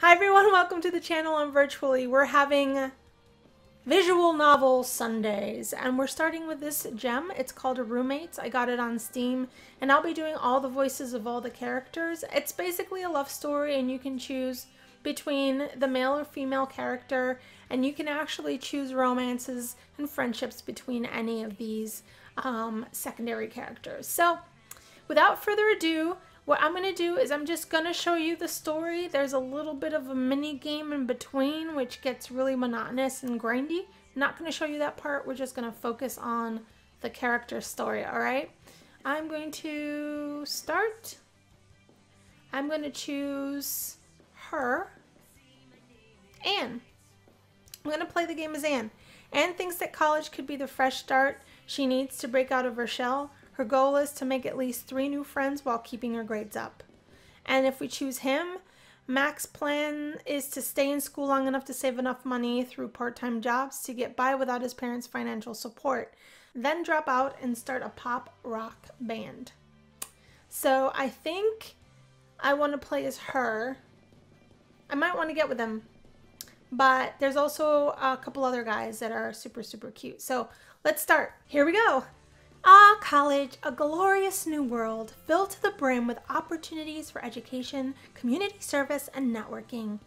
Hi everyone, welcome to the channel. I'm Virtually. We're having visual novel Sundays and we're starting with this gem. It's called Roommates. I got it on Steam and I'll be doing all the voices of all the characters. It's basically a love story and you can choose between the male or female character and you can actually choose romances and friendships between any of these secondary characters. So without further ado, what I'm going to do is I'm just going to show you the story. There's a little bit of a mini game in between, which gets really monotonous and grindy. I'm not going to show you that part. We're just going to focus on the character story, all right? I'm going to start. I'm going to choose her. Anne. I'm going to play the game as Anne. Anne thinks that college could be the fresh start she needs to break out of her shell. Her goal is to make at least 3 new friends while keeping her grades up. And if we choose him, Mac's plan is to stay in school long enough to save enough money through part-time jobs to get by without his parents' financial support, then drop out and start a pop rock band. So I think I want to play as her. I might want to get with him, but there's also a couple other guys that are super cute. So let's start. Here we go. Ah, college, a glorious new world filled to the brim with opportunities for education, community service, and networking.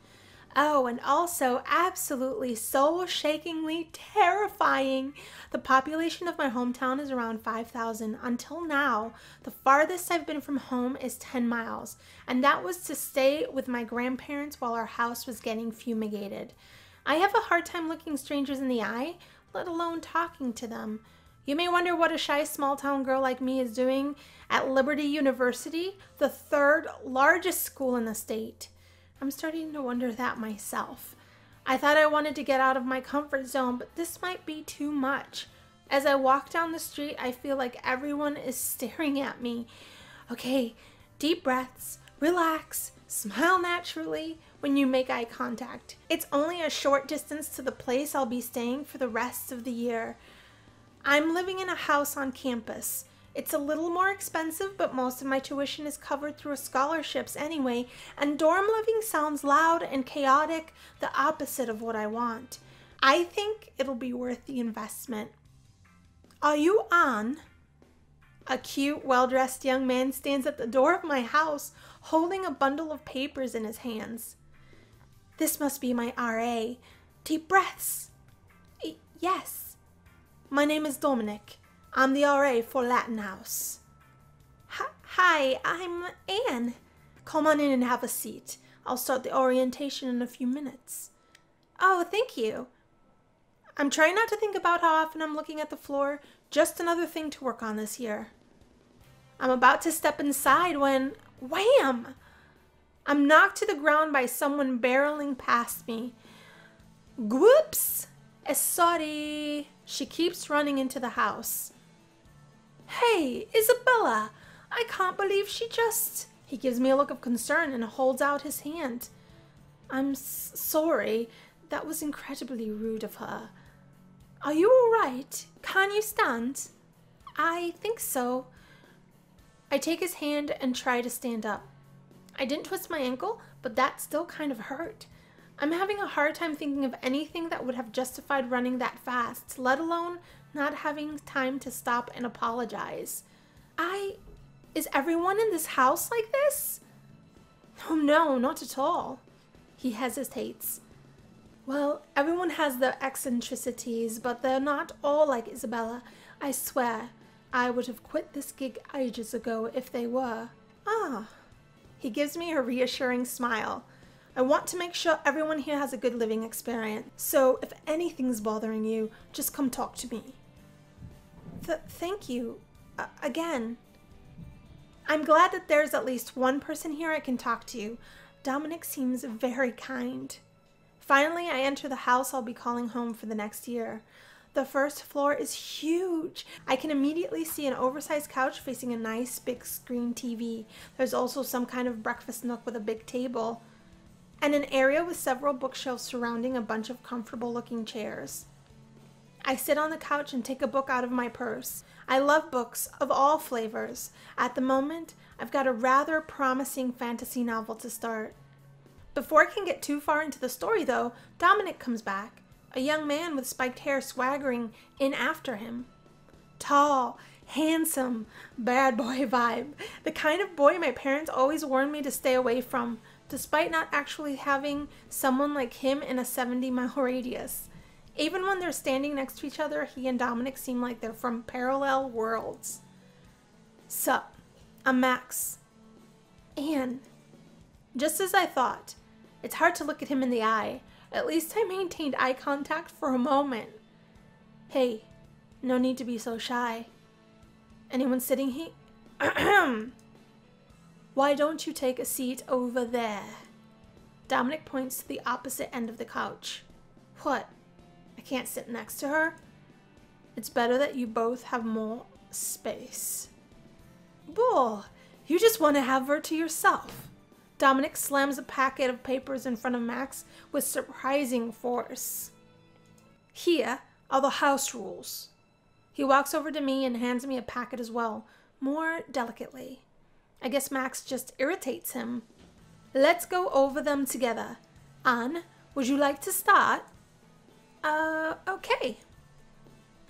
Oh, and also absolutely soul-shakingly terrifying. The population of my hometown is around 5,000. Until now, the farthest I've been from home is 10 miles, and that was to stay with my grandparents while our house was getting fumigated. I have a hard time looking strangers in the eye, let alone talking to them. You may wonder what a shy small-town girl like me is doing at Liberty University, the 3rd largest school in the state. I'm starting to wonder that myself. I thought I wanted to get out of my comfort zone, but this might be too much. As I walk down the street, I feel like everyone is staring at me. Okay, deep breaths, relax, smile naturally when you make eye contact. It's only a short distance to the place I'll be staying for the rest of the year. I'm living in a house on campus. It's a little more expensive, but most of my tuition is covered through scholarships anyway, and dorm living sounds loud and chaotic, the opposite of what I want. I think it'll be worth the investment. Are you on? A cute, well-dressed young man stands at the door of my house, holding a bundle of papers in his hands. This must be my RA. Deep breaths. Yes. My name is Dominic. I'm the RA for Latin House. Hi, I'm Anne. Come on in and have a seat. I'll start the orientation in a few minutes. Oh, thank you. I'm trying not to think about how often I'm looking at the floor. Just another thing to work on this year. I'm about to step inside when, wham! I'm knocked to the ground by someone barreling past me. Whoops! Sorry. She keeps running into the house. Hey, Isabella! I can't believe she just... He gives me a look of concern and holds out his hand. I'm sorry. That was incredibly rude of her. Are you all right? Can you stand? I think so. I take his hand and try to stand up. I didn't twist my ankle, but that still kind of hurt. I'm having a hard time thinking of anything that would have justified running that fast, let alone not having time to stop and apologize. Is everyone in this house like this? Oh no, not at all. He hesitates. Well, everyone has their eccentricities, but they're not all like Isabella. I swear, I would have quit this gig ages ago if they were. Ah. He gives me a reassuring smile. I want to make sure everyone here has a good living experience. So if anything's bothering you, just come talk to me. Thank you. Again. I'm glad that there's at least one person here I can talk to. Dominic seems very kind. Finally, I enter the house I'll be calling home for the next year. The first floor is huge. I can immediately see an oversized couch facing a nice big screen TV. There's also some kind of breakfast nook with a big table, and an area with several bookshelves surrounding a bunch of comfortable looking chairs. I sit on the couch and take a book out of my purse. I love books of all flavors. At the moment, I've got a rather promising fantasy novel to start. Before I can get too far into the story, though, Dominic comes back, a young man with spiked hair swaggering in after him. Tall, handsome, bad boy vibe. The kind of boy my parents always warned me to stay away from, despite not actually having someone like him in a 70-mile radius. Even when they're standing next to each other, he and Dominic seem like they're from parallel worlds. Sup, I'm Max. And just as I thought, it's hard to look at him in the eye. At least I maintained eye contact for a moment. Hey, no need to be so shy. Anyone sitting here? Why don't you take a seat over there? Dominic points to the opposite end of the couch. What? I can't sit next to her? It's better that you both have more space. Bull, you just want to have her to yourself. Dominic slams a packet of papers in front of Max with surprising force. Here are the house rules. He walks over to me and hands me a packet as well, more delicately. I guess Max just irritates him. Let's go over them together. Anne, would you like to start? Okay.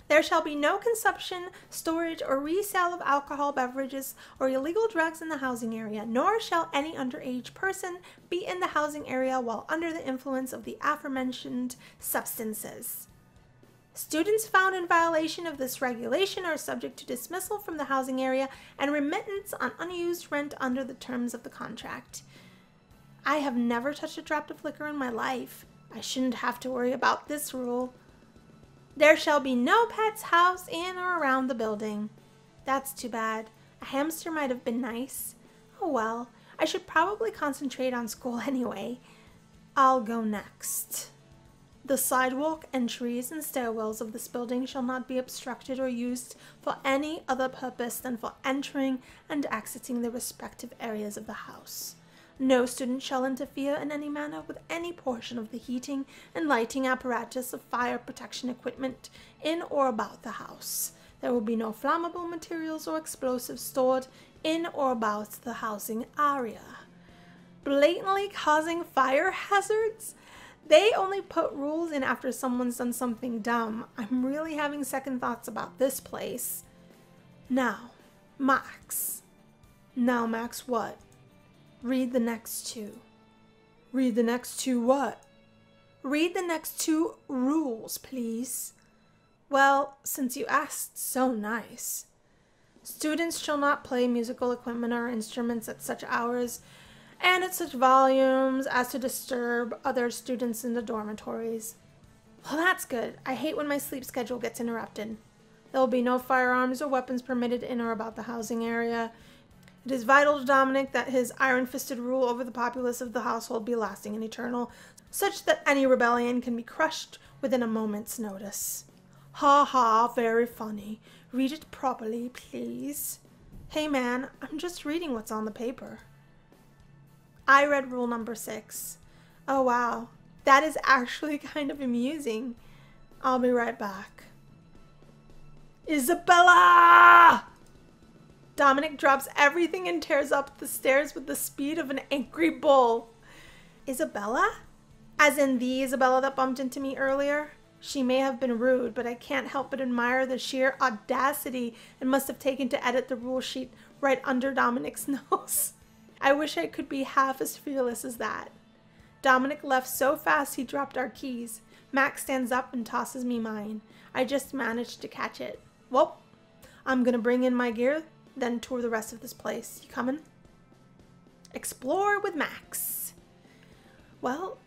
There shall be no consumption, storage, or resale of alcohol beverages or illegal drugs in the housing area, nor shall any underage person be in the housing area while under the influence of the aforementioned substances. Students found in violation of this regulation are subject to dismissal from the housing area and remittance on unused rent under the terms of the contract. I have never touched a drop of liquor in my life. I shouldn't have to worry about this rule. There shall be no pets housed in or around the building. That's too bad. A hamster might have been nice. Oh well, I should probably concentrate on school anyway. I'll go next. The sidewalk, entries, and stairwells of this building shall not be obstructed or used for any other purpose than for entering and exiting the respective areas of the house. No student shall interfere in any manner with any portion of the heating and lighting apparatus of fire protection equipment in or about the house. There will be no flammable materials or explosives stored in or about the housing area. Blatantly causing fire hazards? They only put rules in after someone's done something dumb. I'm really having second thoughts about this place. Now, Max. Now, Max, what? Read the next two. Read the next two what? Read the next two rules, please. Well, since you asked so nice. Students shall not play musical equipment or instruments at such hours and at such volumes as to disturb other students in the dormitories. Well, that's good. I hate when my sleep schedule gets interrupted. There will be no firearms or weapons permitted in or about the housing area. It is vital to Dominic that his iron-fisted rule over the populace of the household be lasting and eternal, such that any rebellion can be crushed within a moment's notice. Ha ha, very funny. Read it properly, please. Hey man, I'm just reading what's on the paper. I read rule number 6. Oh wow, that is actually kind of amusing. I'll be right back. Isabella! Dominic drops everything and tears up the stairs with the speed of an angry bull. Isabella? As in the Isabella that bumped into me earlier? She may have been rude, but I can't help but admire the sheer audacity it must have taken to edit the rule sheet right under Dominic's nose. I wish I could be half as fearless as that. Dominic left so fast he dropped our keys. Max stands up and tosses me mine. I just managed to catch it. Well, I'm gonna bring in my gear, then tour the rest of this place. You coming? Explore with Max. Well,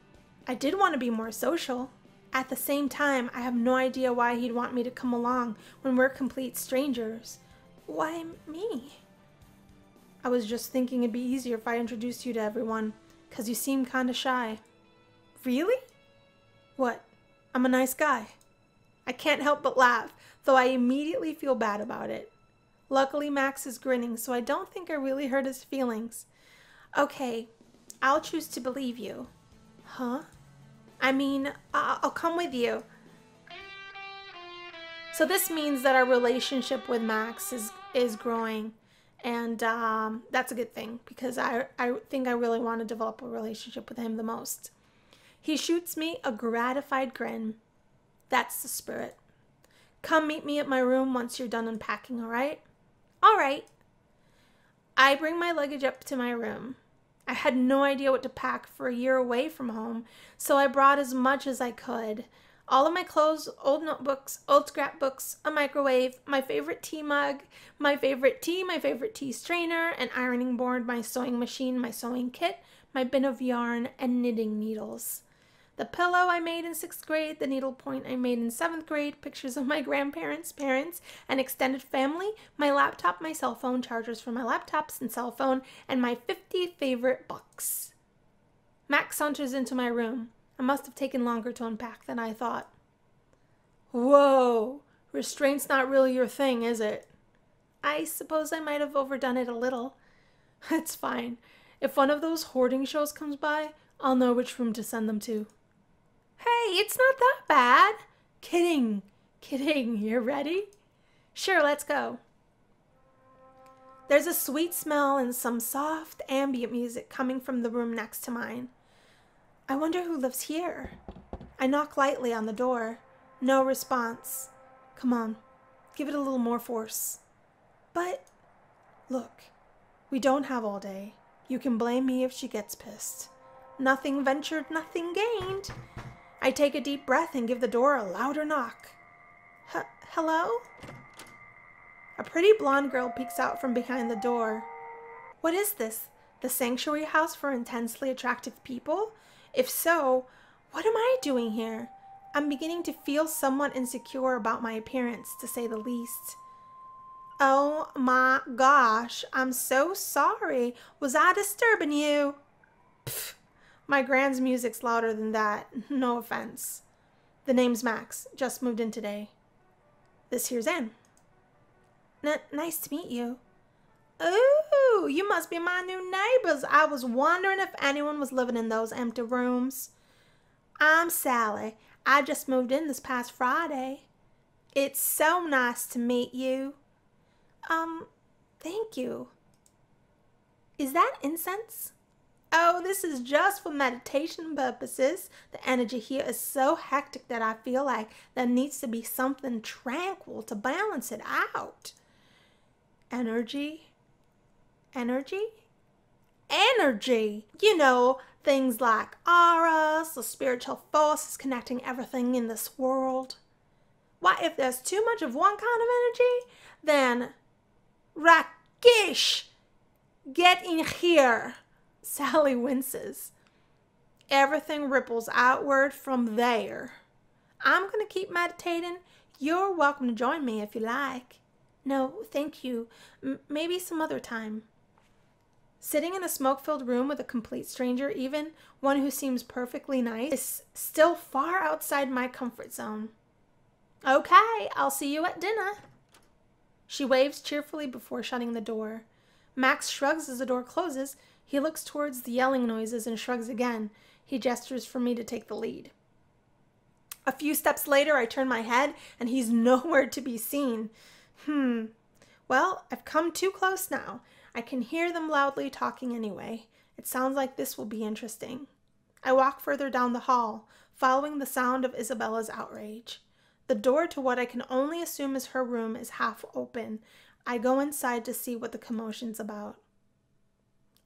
I did want to be more social. At the same time, I have no idea why he'd want me to come along when we're complete strangers. Why me? I was just thinking it'd be easier if I introduced you to everyone, 'cause you seem kinda shy. Really? What? I'm a nice guy. I can't help but laugh, though I immediately feel bad about it. Luckily, Max is grinning, so I don't think I really hurt his feelings. Okay, I'll choose to believe you. Huh? I mean, I'll come with you. So this means that our relationship with Max is growing. And that's a good thing because I think I really want to develop a relationship with him the most. He shoots me a gratified grin. That's the spirit. Come meet me at my room once you're done unpacking, all right? All right. I bring my luggage up to my room. I had no idea what to pack for a year away from home, so I brought as much as I could. All of my clothes, old notebooks, old scrapbooks, a microwave, my favorite tea mug, my favorite tea strainer, an ironing board, my sewing machine, my sewing kit, my bin of yarn, and knitting needles. The pillow I made in 6th grade, the needlepoint I made in 7th grade, pictures of my grandparents, parents, and extended family, my laptop, my cell phone, chargers for my laptops and cell phone, and my 50 favorite books. Max saunters into my room. I must have taken longer to unpack than I thought. Whoa, restraint's not really your thing, is it? I suppose I might have overdone it a little. It's fine. If one of those hoarding shows comes by, I'll know which room to send them to. Hey, it's not that bad. Kidding. You ready? Sure, let's go. There's a sweet smell and some soft ambient music coming from the room next to mine. I wonder who lives here. I knock lightly on the door. No response. Come on, give it a little more force. But, look, we don't have all day. You can blame me if she gets pissed. Nothing ventured, nothing gained. I take a deep breath and give the door a louder knock. Hello? A pretty blonde girl peeks out from behind the door. What is this? The sanctuary house for intensely attractive people? If so, what am I doing here? I'm beginning to feel somewhat insecure about my appearance, to say the least. Oh my gosh, I'm so sorry. Was I disturbing you? Pfft. My grand's music's louder than that. No offense. The name's Max. Just moved in today. This here's Anne. Nice to meet you. Ooh, you must be my new neighbors. I was wondering if anyone was living in those empty rooms. I'm Sally. I just moved in this past Friday. It's so nice to meet you. Thank you. Is that incense? Oh, this is just for meditation purposes. The energy here is so hectic that I feel like there needs to be something tranquil to balance it out. Energy? Energy? Energy! You know, things like auras, the spiritual forces connecting everything in this world. Why, if there's too much of one kind of energy, then Rakesh, get in here. Sally winces. Everything ripples outward from there. I'm going to keep meditating. You're welcome to join me if you like. No, thank you. Maybe some other time. Sitting in a smoke-filled room with a complete stranger, even one who seems perfectly nice, is still far outside my comfort zone. Okay, I'll see you at dinner. She waves cheerfully before shutting the door. Max shrugs as the door closes. He looks towards the yelling noises and shrugs again. He gestures for me to take the lead. A few steps later, I turn my head, and he's nowhere to be seen. Well, I've come too close now. I can hear them loudly talking anyway. It sounds like this will be interesting. I walk further down the hall, following the sound of Isabella's outrage. The door to what I can only assume is her room is half open. I go inside to see what the commotion's about.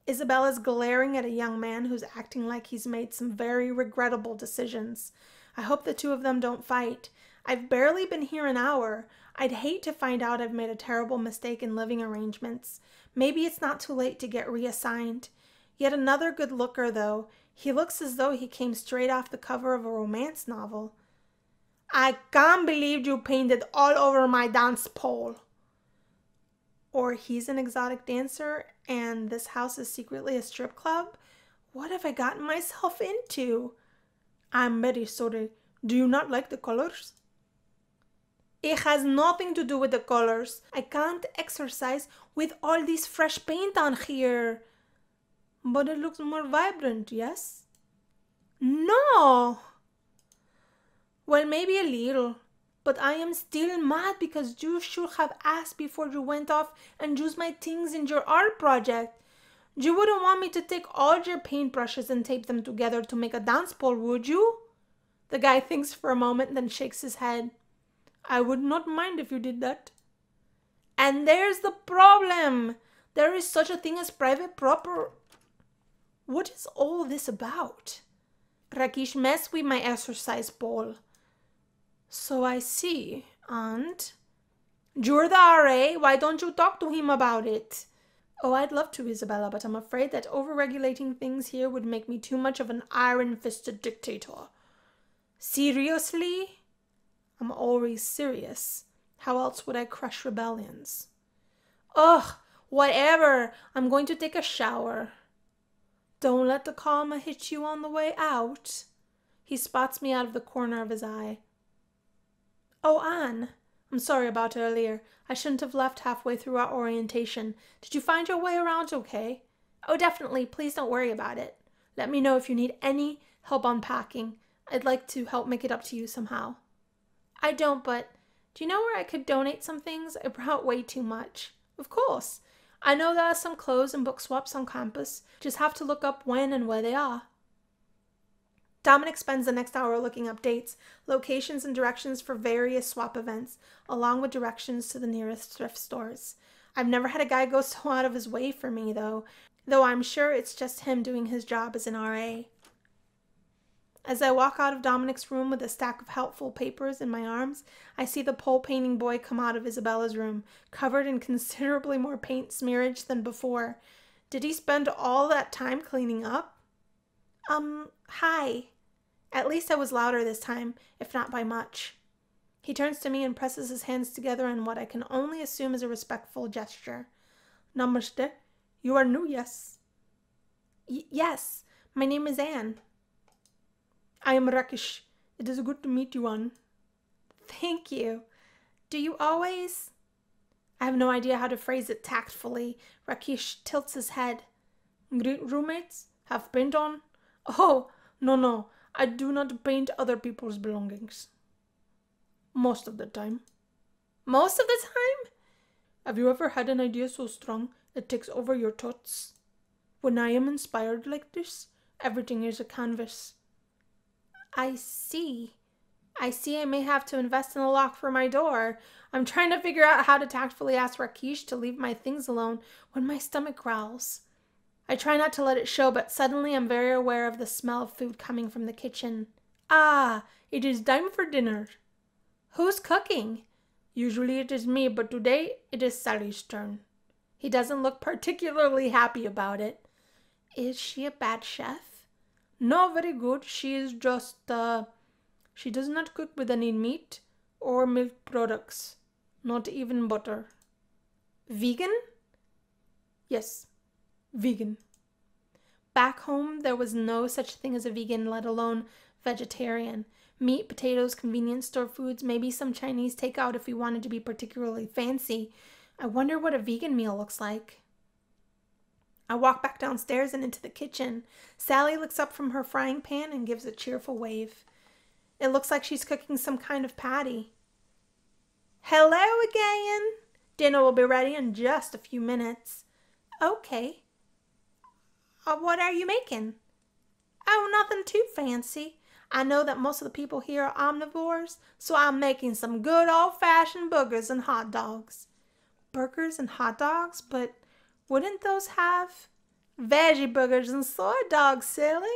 Isabella's glaring at a young man who's acting like he's made some very regrettable decisions. I hope the two of them don't fight. I've barely been here an hour. I'd hate to find out I've made a terrible mistake in living arrangements. Maybe it's not too late to get reassigned. Yet another good looker, though. He looks as though he came straight off the cover of a romance novel. I can't believe you painted all over my dance pole. Or he's an exotic dancer and this house is secretly a strip club? What have I gotten myself into? I'm very sorry. Do you not like the colors? It has nothing to do with the colors. I can't exercise with all this fresh paint on here. But it looks more vibrant, yes? No! Well, maybe a little. but I am still mad because you should have asked before you went off and used my things in your art project. You wouldn't want me to take all your paintbrushes and tape them together to make a dance pole, would you? The guy thinks for a moment, then shakes his head. I would not mind if you did that. And there's the problem. There is such a thing as private property. What is all this about? Rakesh messed with my exercise pole. So I see. And? You're the RA. Why don't you talk to him about it? Oh, I'd love to, Isabella, but I'm afraid that overregulating things here would make me too much of an iron-fisted dictator. Seriously? I'm always serious. How else would I crush rebellions? Ugh, whatever. I'm going to take a shower. Don't let the karma hit you on the way out. He spots me out of the corner of his eye. Oh, Anne. I'm sorry about earlier. I shouldn't have left halfway through our orientation. Did you find your way around okay? Oh, definitely. Please don't worry about it. Let me know if you need any help unpacking. I'd like to help make it up to you somehow. I don't, but do you know where I could donate some things? I brought way too much. Of course. I know there are some clothes and book swaps on campus. Just have to look up when and where they are. Dominic spends the next hour looking up dates, locations, and directions for various swap events, along with directions to the nearest thrift stores. I've never had a guy go so out of his way for me, though I'm sure it's just him doing his job as an RA. As I walk out of Dominic's room with a stack of helpful papers in my arms, I see the pole painting boy come out of Isabella's room, covered in considerably more paint smearage than before. Did he spend all that time cleaning up? Hi. At least I was louder this time, if not by much. He turns to me and presses his hands together in what I can only assume is a respectful gesture. Namaste. You are new, yes? Yes. My name is Anne. I am Rakesh. It is good to meet you, Anne. Thank you. Do you always... I have no idea how to phrase it tactfully. Rakesh tilts his head. Great roommates? Have paint on? Oh, no. I do not paint other people's belongings. Most of the time. Most of the time? Have you ever had an idea so strong it takes over your thoughts? When I am inspired like this, everything is a canvas. I see. I may have to invest in a lock for my door. I'm trying to figure out how to tactfully ask Rakesh to leave my things alone when my stomach growls. I try not to let it show, but suddenly I'm very aware of the smell of food coming from the kitchen. Ah, it is time for dinner. Who's cooking? Usually it is me, but today it is Sally's turn. He doesn't look particularly happy about it. Is she a bad chef? No, very good. She is just, she does not cook with any meat or milk products. Not even butter. Vegan? Yes. Vegan. Back home, there was no such thing as a vegan, let alone vegetarian. Meat, potatoes, convenience store foods, maybe some Chinese takeout if we wanted to be particularly fancy. I wonder what a vegan meal looks like. I walk back downstairs and into the kitchen. Sally looks up from her frying pan and gives a cheerful wave. It looks like she's cooking some kind of patty. Hello again. Dinner will be ready in just a few minutes. Okay. What are you making? Oh, nothing too fancy. I know that most of the people here are omnivores, so I'm making some good old-fashioned burgers and hot dogs. Burgers and hot dogs? But wouldn't those have veggie burgers and soy dogs, silly?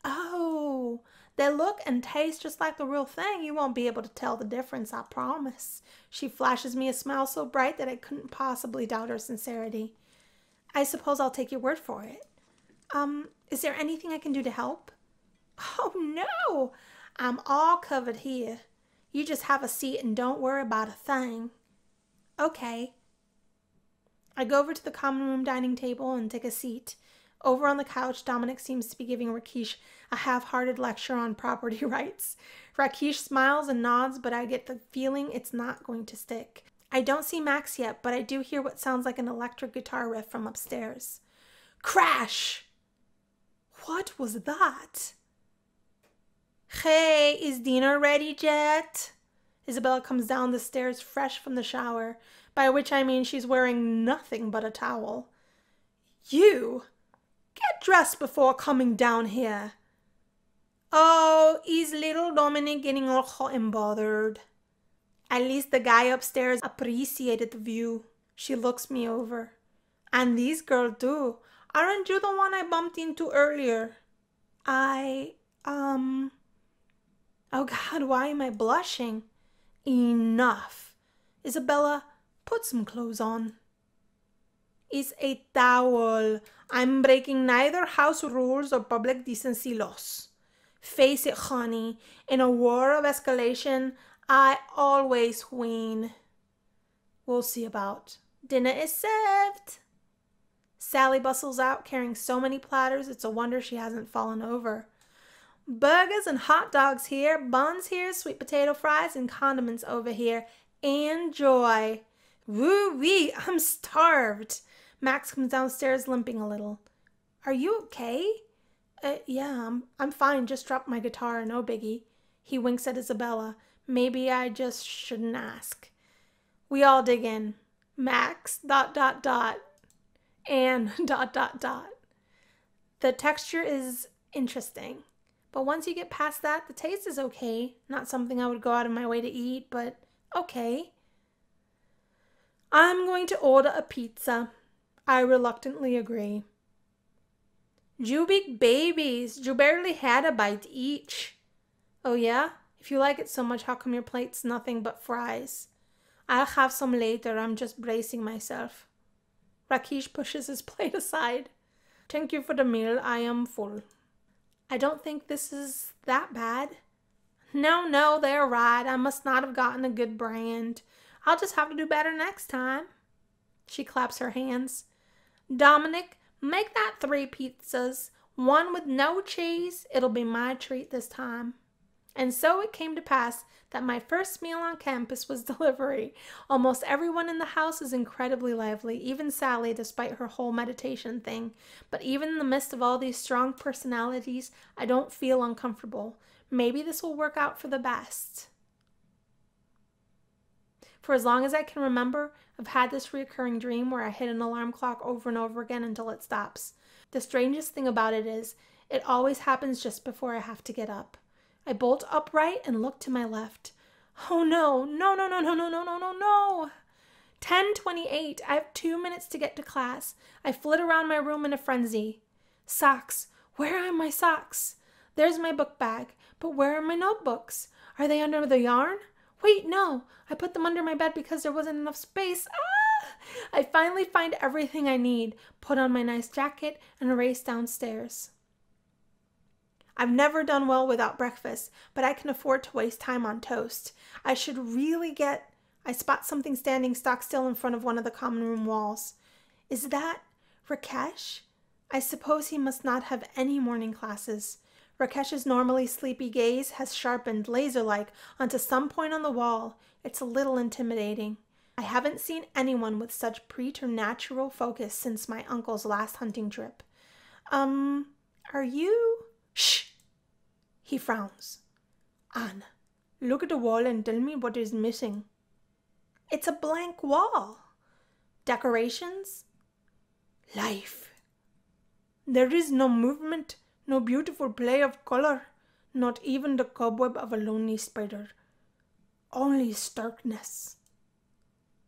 Oh, they look and taste just like the real thing. You won't be able to tell the difference, I promise. She flashes me a smile so bright that I couldn't possibly doubt her sincerity. I suppose I'll take your word for it. Is there anything I can do to help? Oh, no. I'm all covered here. You just have a seat and don't worry about a thing. Okay. I go over to the common room dining table and take a seat. Over on the couch, Dominic seems to be giving Rakesh a half-hearted lecture on property rights. Rakesh smiles and nods, but I get the feeling it's not going to stick. I don't see Max yet, but I do hear what sounds like an electric guitar riff from upstairs. Crash! What was that? Hey, is dinner ready yet? Isabella comes down the stairs fresh from the shower, by which I mean she's wearing nothing but a towel. You! Get dressed before coming down here. Oh, is little Dominic getting all hot and bothered? At least the guy upstairs appreciated the view. She looks me over. And these girls do. Aren't you the one I bumped into earlier? Oh God, why am I blushing? Enough. Isabella, put some clothes on. It's a towel. I'm breaking neither house rules or public decency laws. Face it, honey. In a war of escalation, I always win. We'll see about. Dinner is served. Sally bustles out carrying so many platters, it's a wonder she hasn't fallen over. Burgers and hot dogs here, buns here, sweet potato fries, and condiments over here. Enjoy. Woo-wee, I'm starved. Max comes downstairs limping a little. Are you okay? Yeah, I'm fine. Just dropped my guitar, no biggie. He winks at Isabella. Maybe I just shouldn't ask. We all dig in. Max, ... and ... The texture is interesting. But once you get past that, the taste is okay. Not something I would go out of my way to eat, but okay. I'm going to order a pizza. I reluctantly agree. You big babies, you barely had a bite each. Oh yeah? If you like it so much, how come your plate's nothing but fries? I'll have some later, I'm just bracing myself. Rakesh pushes his plate aside. Thank you for the meal, I am full. I don't think this is that bad. No, they're right. I must not have gotten a good brand. I'll just have to do better next time. She claps her hands. Dominic, make that 3 pizzas. 1 with no cheese. It'll be my treat this time. And so it came to pass that my first meal on campus was delivery. Almost everyone in the house is incredibly lively, even Sally, despite her whole meditation thing. But even in the midst of all these strong personalities, I don't feel uncomfortable. Maybe this will work out for the best. For as long as I can remember, I've had this recurring dream where I hit an alarm clock over and over again until it stops. The strangest thing about it is, it always happens just before I have to get up. I bolt upright and look to my left. Oh no, no. 10:28. I have 2 minutes to get to class. I flit around my room in a frenzy. Socks. Where are my socks? There's my book bag. But where are my notebooks? Are they under the yarn? Wait, no. I put them under my bed because there wasn't enough space. I finally find everything I need, put on my nice jacket, and race downstairs. I've never done well without breakfast, but I can afford to waste time on toast. I spot something standing stock still in front of one of the common room walls. Is that Rakesh? I suppose he must not have any morning classes. Rakesh's normally sleepy gaze has sharpened laser-like onto some point on the wall. It's a little intimidating. I haven't seen anyone with such preternatural focus since my uncle's last hunting trip. Are you... Shh! He frowns. Anna, look at the wall and tell me what is missing. It's a blank wall. Decorations? Life. There is no movement, no beautiful play of color, not even the cobweb of a lonely spider. Only starkness.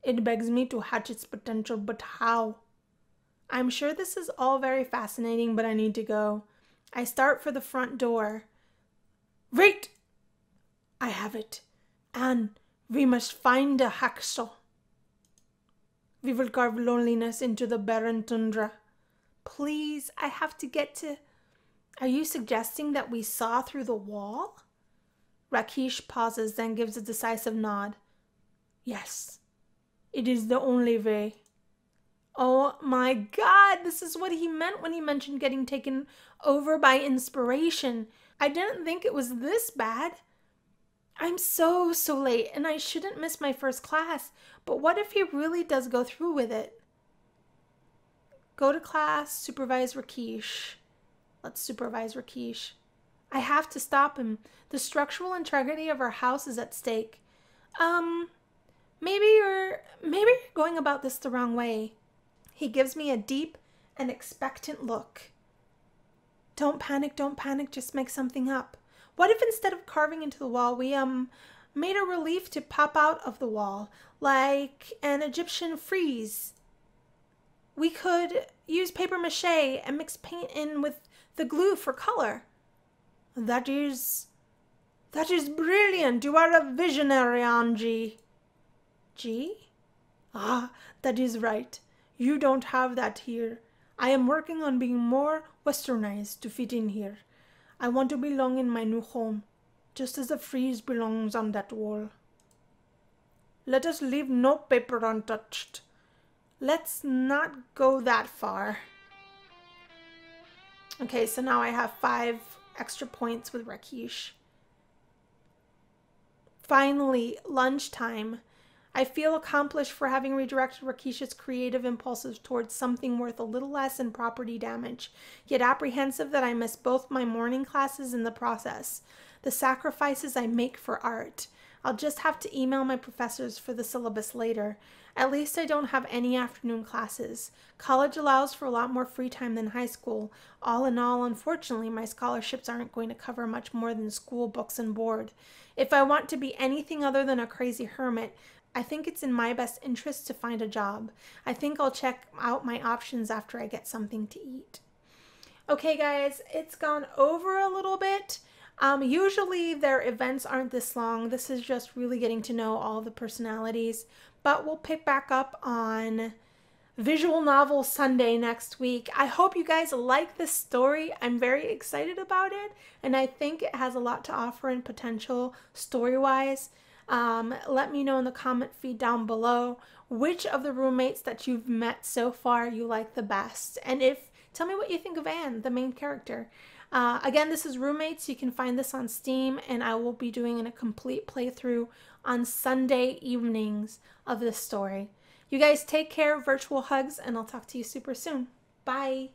It begs me to hatch its potential, but how? I'm sure this is all very fascinating, but I need to go. I start for the front door. Wait! I have it. Anne, we must find a hacksaw. We will carve loneliness into the barren tundra. Please, I have to get to... Are you suggesting that we saw through the wall? Rakesh pauses, then gives a decisive nod. Yes, it is the only way. Oh my God, this is what he meant when he mentioned getting taken over by inspiration. I didn't think it was this bad. I'm so late, and I shouldn't miss my first class. But what if he really does go through with it? Go to class, supervise Rakesh. Let's supervise Rakesh. I have to stop him. The structural integrity of our house is at stake. maybe you're going about this the wrong way. He gives me a deep and expectant look. Don't panic, just make something up. What if instead of carving into the wall, we made a relief to pop out of the wall, like an Egyptian frieze? We could use paper mache and mix paint in with the glue for color. That is brilliant. You are a visionary, Angie. G? Ah, that is right. You don't have that here. I am working on being more westernized to fit in here. I want to belong in my new home, just as the frieze belongs on that wall. Let us leave no paper untouched. Let's not go that far. Okay, so now I have 5 extra points with Rakeesh. Finally, lunchtime. I feel accomplished for having redirected Rakeesh's creative impulses towards something worth a little less in property damage, yet apprehensive that I miss both my morning classes in the process. The sacrifices I make for art. I'll just have to email my professors for the syllabus later. At least I don't have any afternoon classes. College allows for a lot more free time than high school. All in all, unfortunately, my scholarships aren't going to cover much more than school, books, and board. If I want to be anything other than a crazy hermit, I think it's in my best interest to find a job. I think I'll check out my options after I get something to eat. Okay, guys, it's gone over a little bit. Usually their events aren't this long. This is just really getting to know all the personalities. But we'll pick back up on Visual Novel Sunday next week. I hope you guys like this story. I'm very excited about it, and I think it has a lot to offer in potential story-wise. Let me know in the comment feed down below which of the roommates that you've met so far you like the best. And tell me what you think of Anne, the main character. Again, this is Roommates. You can find this on Steam, and I will be doing a complete playthrough on Sunday evenings of this story. You guys take care, virtual hugs, and I'll talk to you super soon. Bye!